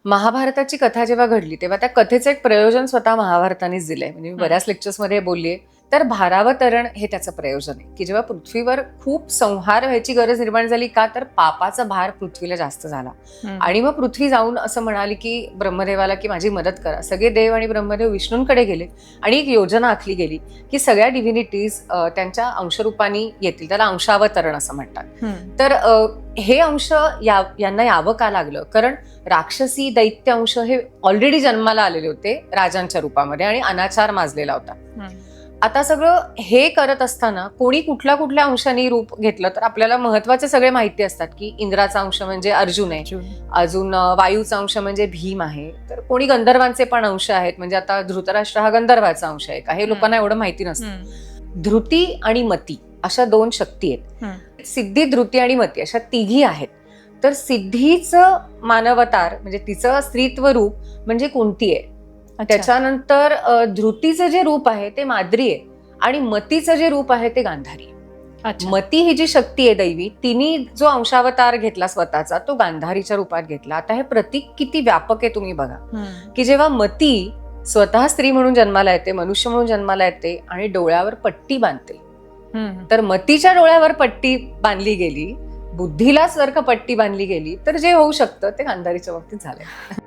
महाभारताची कथा जेव्हा घडली तेव्हा त्या कथेचं एक प्रयोजन स्वतः महाभारतानेच दिलंय. म्हणजे मी बऱ्याच लेक्चर्समध्ये बोललीये. तर भारावतरण हे त्याचं प्रयोजन आहे की जेव्हा पृथ्वीवर खूप संहार व्हायची गरज निर्माण झाली का, तर पापाचा भार पृथ्वीला जास्त झाला. आणि मग पृथ्वी जाऊन असं म्हणाली की ब्रह्मदेवाला की माझी मदत करा. सगळे देव आणि ब्रह्मदेव विष्णूंकडे गेले आणि एक योजना आखली गेली की सगळ्या डिव्हिनिटीज त्यांच्या अंशरूपाने येतील. त्याला अंशावतरण असं म्हणतात. तर हे अंश यांना यावं का लागलं, कारण राक्षसी दैत्य अंश हे ऑलरेडी जन्माला आलेले होते राजांच्या रूपामध्ये आणि अनाचार माजलेला होता. आता सगळं हे करत असताना कोणी कुठल्या अंशाने रूप घेतलं तर आपल्याला महत्वाचे सगळे माहिती असतात की इंद्राचा अंश म्हणजे अर्जुन आहे, अजून वायूचा अंश म्हणजे भीम आहे, तर कोणी गंधर्वांचे पण अंश आहेत. म्हणजे आता धृतराष्ट्र हा गंधर्वाचा अंश आहे का, हे लोकांना एवढं माहिती नसतं. धृती आणि मती अशा दोन शक्ती आहेत. सिद्धी, धृती आणि मती अशा तिघी आहेत. तर सिद्धीचं मानवतार म्हणजे तिचं स्त्रीत्व रूप म्हणजे कुंती आहे. त्याच्यानंतर धृतीचं जे रूप आहे ते माद्री आहे आणि मतीचं जे रूप आहे ते गांधारी आहे. मती ही जी शक्ती आहे दैवी, तिने जो अंशावतार घेतला स्वतःचा तो गांधारीच्या रूपात घेतला. आता हे प्रतीक किती व्यापक आहे तुम्ही बघा की जेव्हा मती स्वतः स्त्री म्हणून जन्माला येते, मनुष्य म्हणून जन्माला येते आणि डोळ्यावर पट्टी बांधते, तर मतीच्या डोळ्यावर पट्टी बांधली गेली, बुद्धीला जर का पट्टी बांधली गेली तर जे होऊ शकतं ते गांधारीच्या बाबतीत झालंय.